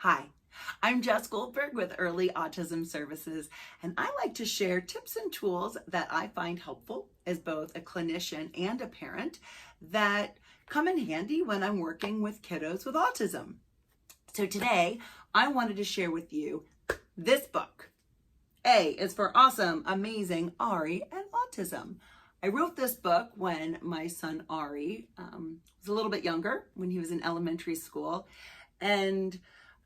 Hi, I'm Jess Goldberg with Early Autism Services, and I like to share tips and tools that I find helpful as both a clinician and a parent that come in handy when I'm working with kiddos with autism. So today, I wanted to share with you this book. A is for awesome, amazing Ari and autism. I wrote this book when my son Ari was a little bit younger, when he was in elementary school, and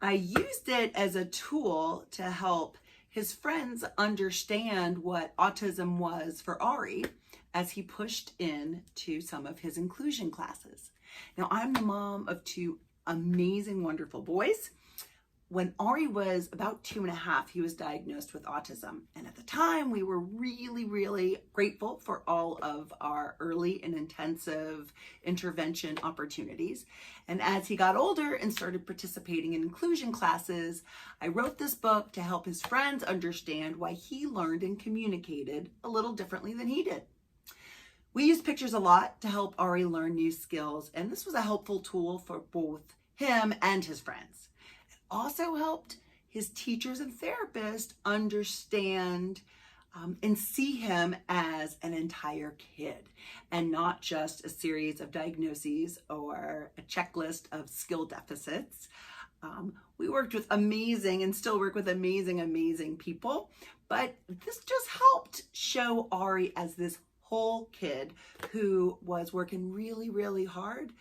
I used it as a tool to help his friends understand what autism was for Ari as he pushed into some of his inclusion classes. Now, I'm the mom of two amazing, wonderful boys. When Ari was about 2.5, he was diagnosed with autism. And at the time, we were really, really grateful for all of our early and intensive intervention opportunities. And as he got older and started participating in inclusion classes, I wrote this book to help his friends understand why he learned and communicated a little differently than he did. We used pictures a lot to help Ari learn new skills, and this was a helpful tool for both him and his friends. Also helped his teachers and therapists understand and see him as an entire kid and not just a series of diagnoses or a checklist of skill deficits. We worked with amazing and still work with amazing people, but this just helped show Ari as this whole kid who was working really, really hard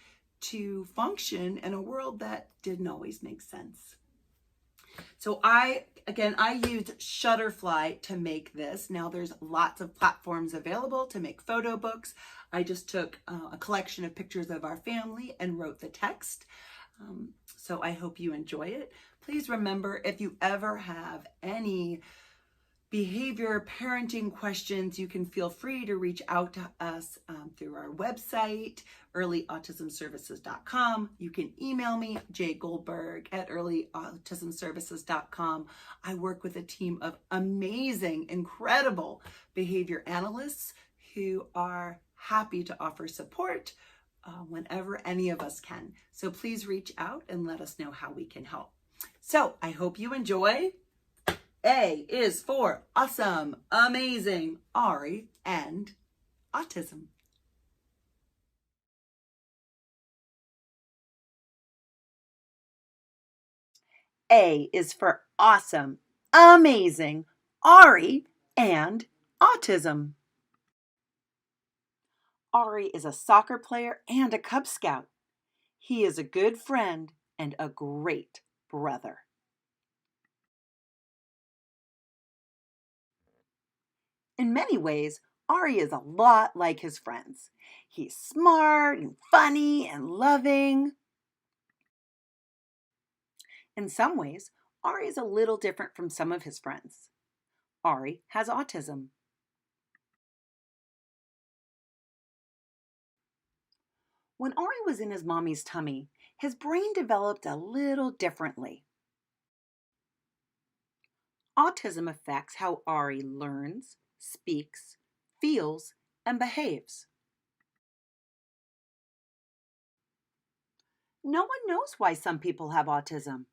to function in a world that didn't always make sense. So I used Shutterfly to make this. Now there's lots of platforms available to make photo books. I just took a collection of pictures of our family and wrote the text. So I hope you enjoy it. Please remember, if you ever have any behavior parenting questions, you can feel free to reach out to us through our website, earlyautismservices.com. You can email me, jgoldberg@earlyautismservices.com. I work with a team of amazing, incredible behavior analysts who are happy to offer support whenever any of us can. So please reach out and let us know how we can help. So I hope you enjoy. A is for awesome, amazing Ari and autism. A is for awesome, amazing Ari and autism. Ari is a soccer player and a Cub Scout. He is a good friend and a great brother. In many ways, Ari is a lot like his friends. He's smart and funny and loving. In some ways, Ari is a little different from some of his friends. Ari has autism. When Ari was in his mommy's tummy, his brain developed a little differently. Autism affects how Ari learns, speaks, feels, and behaves. No one knows why some people have autism.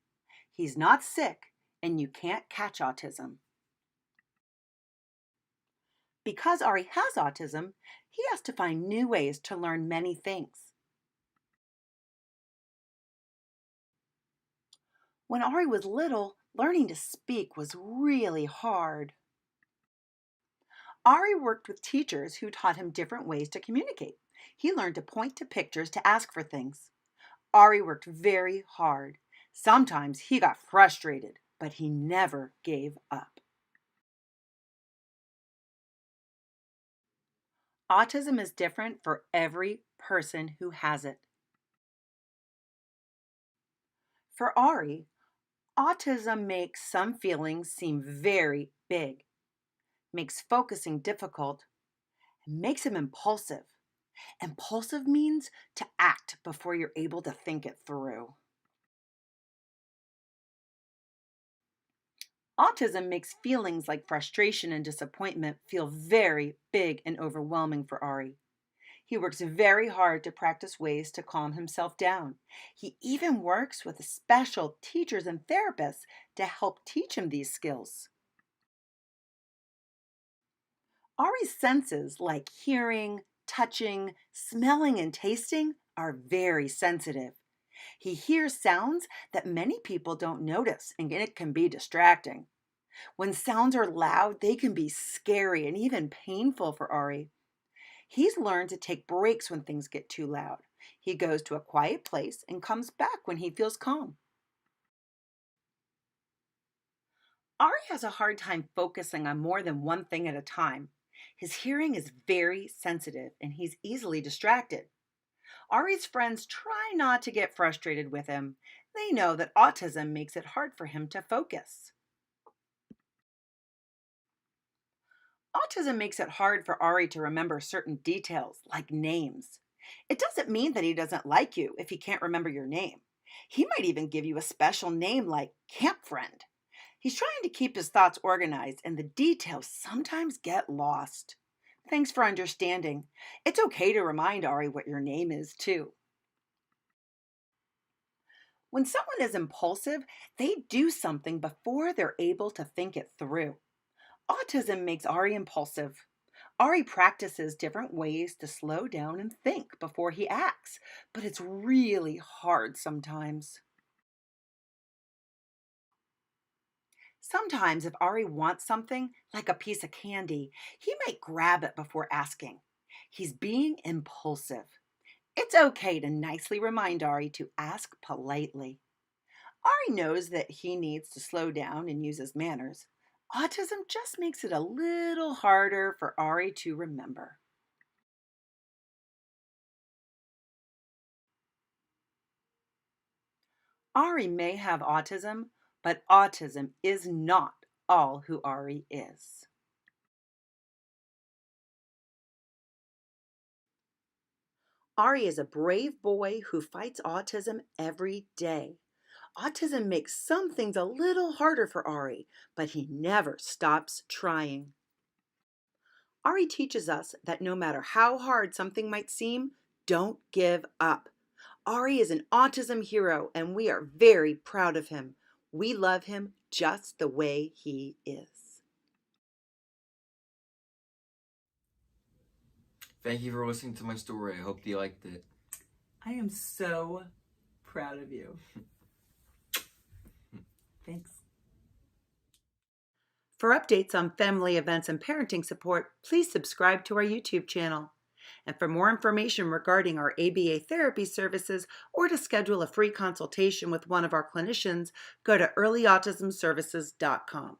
He's not sick, and you can't catch autism. Because Ari has autism, he has to find new ways to learn many things. When Ari was little, learning to speak was really hard. Ari worked with teachers who taught him different ways to communicate. He learned to point to pictures to ask for things. Ari worked very hard. Sometimes he got frustrated, but he never gave up. Autism is different for every person who has it. For Ari, autism makes some feelings seem very big, makes focusing difficult, and makes him impulsive. Impulsive means to act before you're able to think it through. Autism makes feelings like frustration and disappointment feel very big and overwhelming for Ari. He works very hard to practice ways to calm himself down. He even works with special teachers and therapists to help teach him these skills. Ari's senses, like hearing, touching, smelling, and tasting, are very sensitive. He hears sounds that many people don't notice, and it can be distracting. When sounds are loud, they can be scary and even painful for Ari. He's learned to take breaks when things get too loud. He goes to a quiet place and comes back when he feels calm. Ari has a hard time focusing on more than one thing at a time. His hearing is very sensitive and he's easily distracted. Ari's friends try not to get frustrated with him. They know that autism makes it hard for him to focus. Autism makes it hard for Ari to remember certain details, like names. It doesn't mean that he doesn't like you if he can't remember your name. He might even give you a special name like Camp Friend. He's trying to keep his thoughts organized, and the details sometimes get lost. Thanks for understanding. It's okay to remind Ari what your name is, too. When someone is impulsive, they do something before they're able to think it through. Autism makes Ari impulsive. Ari practices different ways to slow down and think before he acts, but it's really hard sometimes. Sometimes, if Ari wants something, like a piece of candy, he might grab it before asking. He's being impulsive. It's okay to nicely remind Ari to ask politely. Ari knows that he needs to slow down and use his manners. Autism just makes it a little harder for Ari to remember. Ari may have autism, but autism is not all who Ari is. Ari is a brave boy who fights autism every day. Autism makes some things a little harder for Ari, but he never stops trying. Ari teaches us that no matter how hard something might seem, don't give up. Ari is an autism hero, and we are very proud of him. We love him just the way he is. Thank you for listening to my story. I hope you liked it. I am so proud of you. Thanks. For updates on family events and parenting support, please subscribe to our YouTube channel. And for more information regarding our ABA therapy services or to schedule a free consultation with one of our clinicians, go to earlyautismservices.com.